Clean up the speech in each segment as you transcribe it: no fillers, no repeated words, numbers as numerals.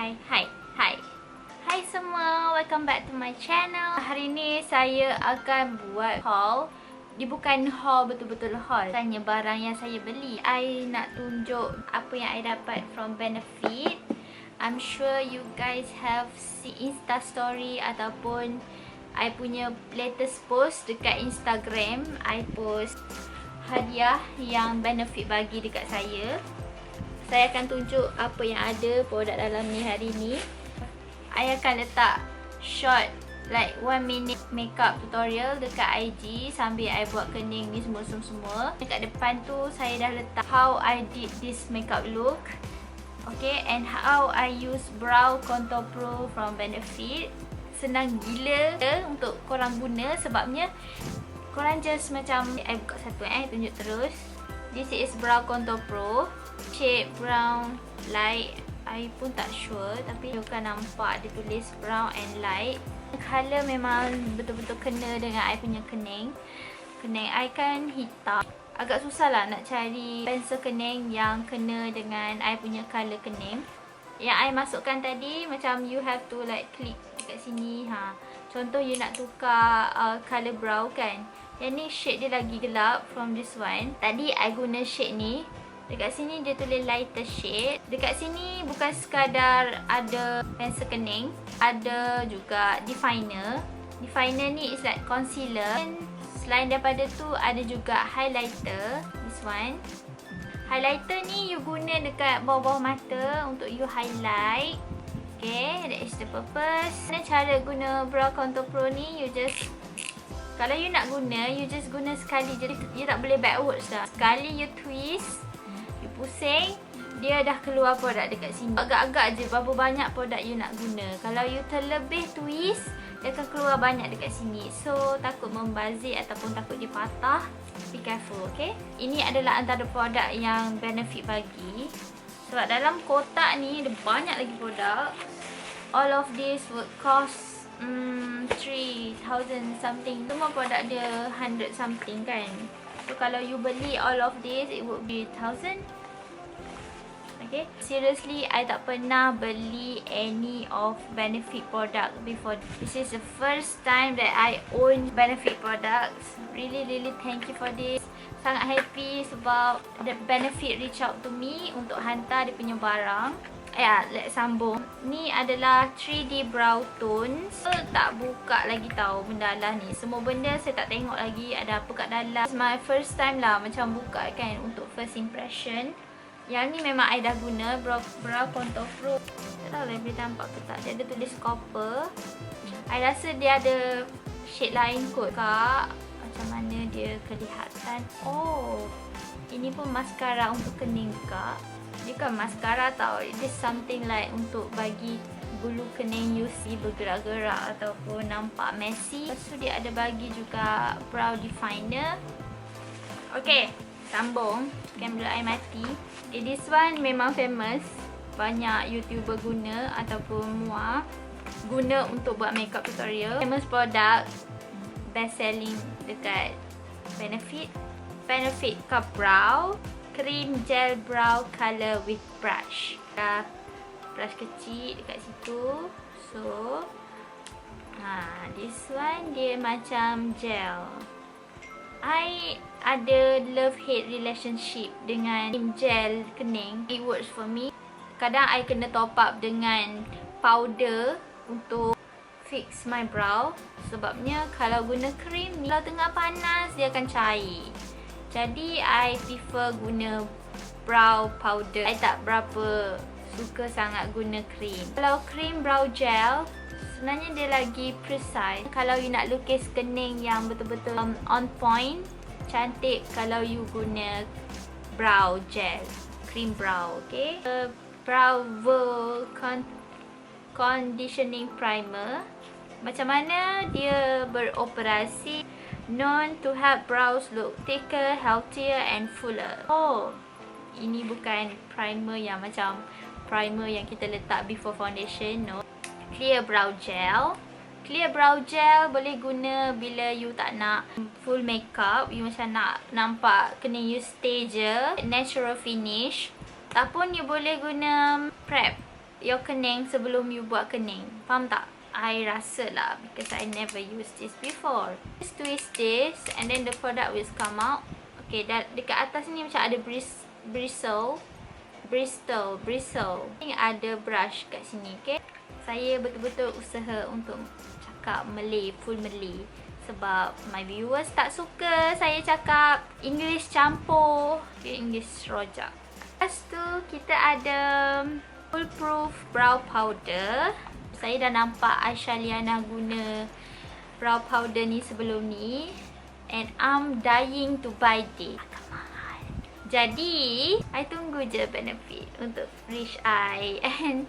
Hai semua, welcome back to my channel. Hari ni saya akan buat haul. Dia bukan haul betul-betul haul, hanya barang yang saya beli. I nak tunjuk apa yang I dapat from Benefit. I'm sure you guys have see Insta story ataupun I punya latest post dekat Instagram. I post hadiah yang Benefit bagi dekat saya. Saya akan tunjuk apa yang ada produk dalam ni hari ni. I akan letak short like 1 minute makeup tutorial dekat IG sambil I buat kening ni semua. Dekat depan tu saya dah letak how I did this makeup look. Okay, and how I use brow contour pro from Benefit. Senang gila untuk korang guna sebabnya korang just macam I buka satu tunjuk terus. This is brow contour pro. Shade brown light. I pun tak sure tapi you kan nampak dia tulis brown and light. Color memang betul-betul kena dengan I punya kening. Kening I kan hitam. Agak susah lah nak cari pensel kening yang kena dengan I punya color kening. Yang I masukkan tadi macam you have to like klik dekat sini. Contoh you nak tukar color brow kan. Yang ni shade dia lagi gelap from this one. Tadi I guna shade ni. Dekat sini dia tulis lighter shade. Dekat sini bukan sekadar ada pensel kening, ada juga definer. Definer ni is like concealer. And selain daripada tu ada juga highlighter. This one. Highlighter ni you guna dekat bawah-bawah mata untuk you highlight. Okay, that is the purpose. Cara guna brow contour pro ni, you just kalau you nak guna, you just guna sekali je. You tak boleh backwards lah. Sekali you twist, pusing, dia dah keluar produk dekat sini. Agak-agak je berapa banyak produk you nak guna. Kalau you terlebih twist, dia akan keluar banyak dekat sini. So, takut membazir ataupun takut dia patah. Be careful, okay? Ini adalah antara produk yang Benefit bagi. Sebab dalam kotak ni, ada banyak lagi produk. All of this would cost 3,000 something. Semua produk dia 100 something kan. So, kalau you beli all of this, it would be 1,000. Okay. Seriously, I tak pernah beli any of Benefit product before. This is the first time that I own Benefit products. Really thank you for this. Sangat happy sebab the Benefit reach out to me untuk hantar dia punya barang. Let's sambung. Ni adalah 3D brow tone. So, tak buka lagi tau benda lah ni. Semua benda saya tak tengok lagi ada apa kat dalam. It's my first time lah macam buka kan untuk first impression. Yang ni memang I dah guna brow contour pro. Tak tahu lah boleh nampak ke tak. Dia ada tulis copper. I rasa dia ada shade lain kot kak. Macam mana dia kelihatan. Oh, ini pun mascara untuk kening kak. Dia kan mascara tau. It is something like untuk bagi bulu kening you see bergerak-gerak ataupun nampak messy. Lepas tu dia ada bagi juga brow definer. Okay, sambung. Kamera I mati. This one memang famous. Banyak YouTuber guna ataupun muar guna untuk buat makeup tutorial. Famous product, best selling dekat Benefit. Benefit Cup Brow Cream Gel Brow Color with Brush. Brush kecil dekat situ. So, this one dia macam gel. I ada love-hate relationship dengan gel kening. It works for me. Kadang I kena top up dengan powder untuk fix my brow. Sebabnya kalau guna cream ni, kalau tengah panas dia akan cair. Jadi I prefer guna brow powder. I tak berapa suka sangat guna cream. Kalau cream brow gel, sebenarnya dia lagi precise. Kalau you nak lukis kening yang betul-betul on point, cantik kalau you guna brow gel, cream brow, okay? Brow conditioning primer. Macam mana dia beroperasi? Known to help brows look thicker, healthier and fuller. Oh, ini bukan primer yang macam primer yang kita letak before foundation, no. Clear brow gel. Clear brow gel boleh guna bila you tak nak full makeup, you macam nak nampak kening you stay je, natural finish. Ataupun you boleh guna prep your kening sebelum you buat kening. Faham tak? I rasa lah, because I never used this before. Just twist this and then the product will come out. Okay, dekat atas ni macam ada bristle. Ni ada brush kat sini, okay? Saya betul-betul usaha untuk cakap Malay, full Malay. Sebab my viewers tak suka saya cakap English campur, okay, English rojak. Lepas tu, kita ada foolproof brow powder. Saya dah nampak Aisyah guna brow powder ni sebelum ni. And I'm dying to buy this. Agak mahal. Jadi, I tunggu je benefit untuk reach I. And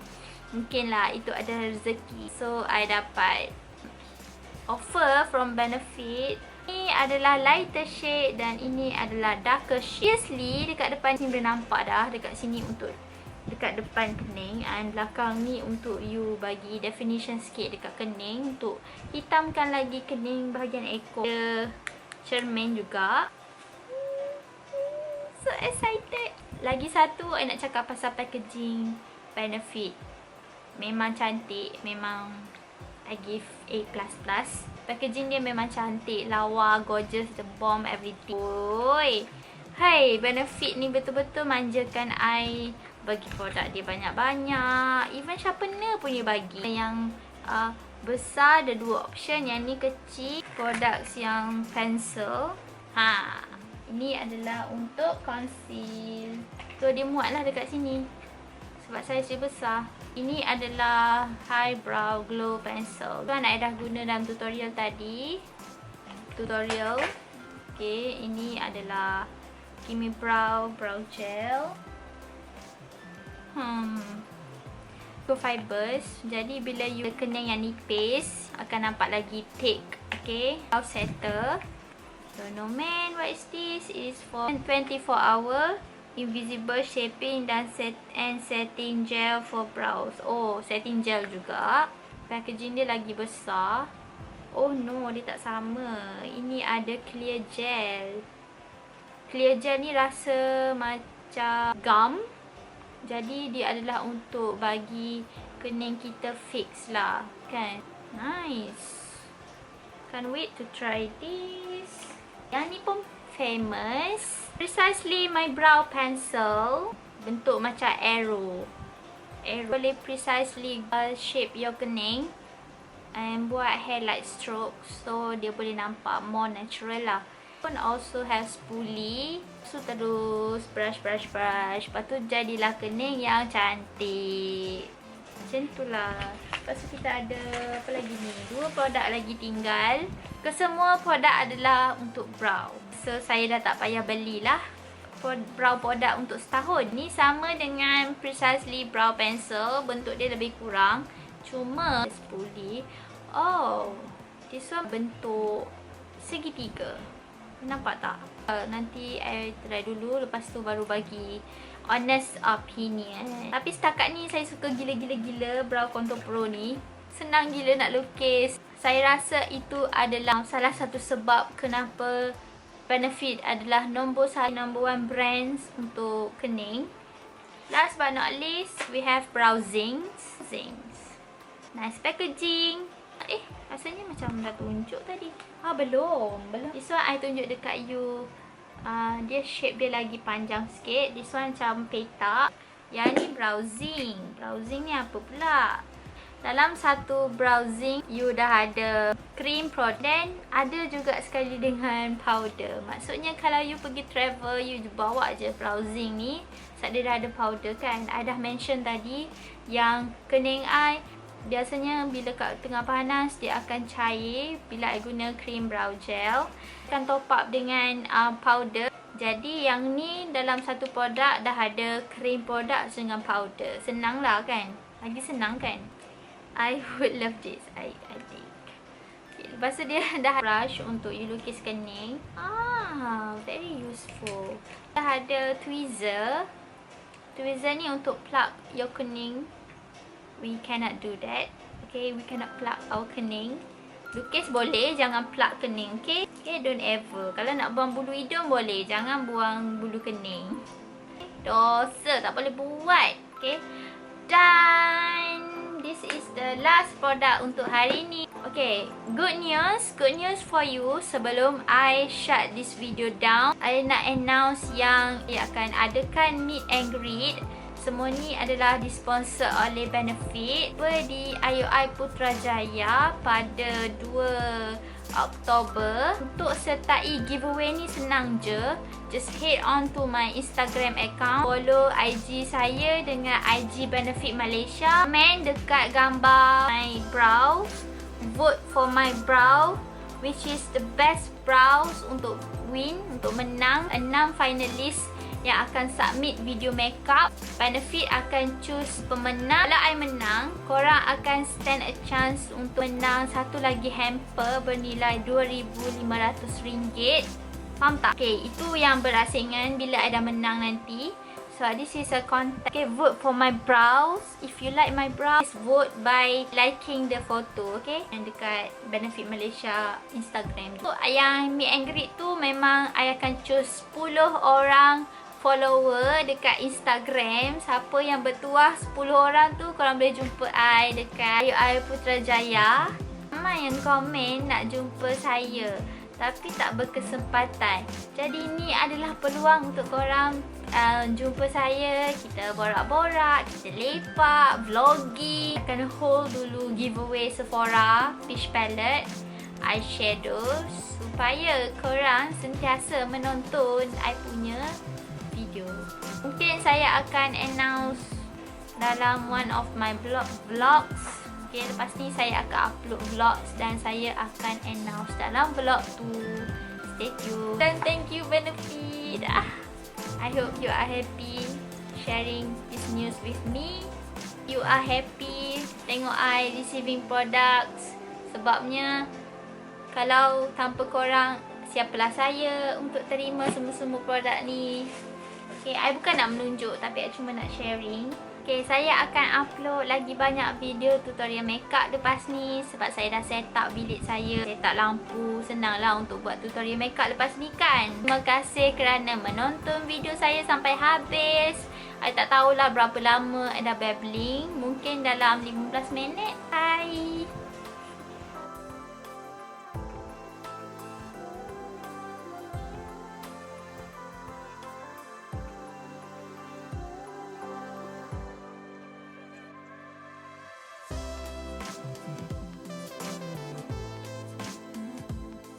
mungkinlah itu ada rezeki. So, I dapat offer from benefit. Ini adalah lighter shade dan ini adalah darker shade. Obviously, dekat depan ni boleh nampak dah. Dekat sini untuk dekat depan kening, and belakang ni untuk you bagi definition sikit dekat kening, untuk hitamkan lagi kening bahagian ekor. Ada cermin juga. So excited. Lagi satu, I nak cakap pasal packaging benefit. Memang cantik, memang I give A++. Packaging dia memang cantik, lawa, gorgeous, the bomb, everything. Oi. Hai, benefit ni betul-betul manjakan I. Bagi produk dia banyak-banyak. Even sharpener pun dia bagi. Yang besar ada 2 option. Yang ni kecil. Products yang pencil. Ini adalah untuk conceal. So dia muatlah dekat sini. Sebab saiz dia besar. Ini adalah highbrow glow pencil. Kan I dah guna dalam tutorial tadi. Okay, ini adalah gimme brow gel. Fibers. Jadi bila you kening yang nipis akan nampak lagi thick. Okay, brow setter. So no man, what is this? Is for 24 hour invisible shaping dan setting gel for brows. Oh, setting gel juga. Packaging dia lagi besar. Oh no, dia tak sama. Ini ada clear gel. Clear gel ni rasa macam gum. Jadi dia adalah untuk bagi kening kita fix lah, kan? Nice. Can't wait to try this. Yang ni pun famous. Precisely my brow pencil. Bentuk macam arrow. Boleh precisely shape your kening and buat highlight strokes. So dia boleh nampak more natural lah. Pun also has pulley. So terus brush. Lepas tu jadilah kening yang cantik. Macam tu lah. Lepas tu kita ada apa lagi ni? 2 produk lagi tinggal. Kesemua produk adalah untuk brow. So saya dah tak payah belilah brow produk untuk setahun. Ni sama dengan precisely brow pencil. Bentuk dia lebih kurang. Cuma pulley. Oh, this one bentuk segitiga. Nampak tak? Nanti I try dulu. Lepas tu baru bagi honest opinion. Tapi setakat ni saya suka gila-gila brow contour pro ni. Senang gila nak lukis. Saya rasa itu adalah salah satu sebab kenapa Benefit adalah number 1 brands untuk kening. Last but not least, we have Browsings. Nice packaging. Rasanya macam dah tunjuk tadi. Belum. This one I tunjuk dekat you. Dia shape dia lagi panjang sikit. This one macam petak. Yang ni browsing. Browsing ni apa pula? Dalam satu browsing, you dah ada cream product. Then, ada juga sekali dengan powder. Maksudnya kalau you pergi travel, you bawa je browsing ni. Sebab dia dah ada powder kan. I dah mention tadi yang kening I biasanya bila kat tengah panas dia akan cair. Bila I guna cream brow gel, akan top up dengan powder. Jadi yang ni dalam satu produk dah ada cream product dengan powder. Senang lah kan? Lagi senang kan? I would love this. I think. Okay, lepas tu dia dah brush untuk you lukis kening. Very useful. Dah ada tweezer. Tweezer ni untuk plug your kening. We cannot do that. Okay, we cannot plug our kening. Lukis boleh, jangan plug kening. Okay, don't ever. Kalau nak buang bulu hidung boleh, jangan buang bulu kening. Dosa, tak boleh buat. Okay. Dan this is the last product untuk hari ni. Okay, good news for you. Sebelum I shut this video down, I nak announce yang akan adakan meet and greet. Semua ni adalah disponsor oleh Benefit di IOI Putrajaya pada 2 Oktober. Untuk sertai giveaway ni senang je. Just head on to my Instagram account. Follow IG saya dengan IG Benefit Malaysia. Comment dekat gambar my brows. Vote for my brow, which is the best brows untuk win, untuk menang. 6 finalist yang akan submit video makeup. Benefit akan choose pemenang. Kalau I menang, korang akan stand a chance untuk menang satu lagi hamper bernilai RM2,500. Faham tak? Okay, itu yang berasingan bila I dah menang nanti. So this is a contact. Okay, vote for my brows. If you like my brows, vote by liking the photo, okay? Yang dekat Benefit Malaysia Instagram. So yang meet and greet tu memang I akan choose 10 orang follower dekat Instagram. Siapa yang bertuah 10 orang tu, korang boleh jumpa I dekat IOI Putrajaya. Ramai yang komen nak jumpa saya, tapi tak berkesempatan. Jadi ni adalah peluang untuk korang jumpa saya. Kita borak-borak, kita lepak, vlogging. Akan hold dulu giveaway Sephora Fish Palette, eyeshadow, supaya korang sentiasa menonton I punya video. Mungkin saya akan announce dalam one of my vlogs. Okay, lepas ni saya akan upload vlogs dan saya akan announce dalam vlog tu. Stay tuned. Dan thank you Benefit. I hope you are happy sharing this news with me. You are happy tengok I receiving products. Sebabnya kalau tanpa korang, siapalah saya untuk terima semua produk ni. Okay, I bukan nak menunjuk, tapi I cuma nak sharing. Okay, saya akan upload lagi banyak video tutorial makeup lepas ni. Sebab saya dah set up bilik saya, set up lampu. Senanglah untuk buat tutorial makeup lepas ni kan. Terima kasih kerana menonton video saya sampai habis. I tak tahulah berapa lama I dah babbling. Mungkin dalam 15 minit. Bye.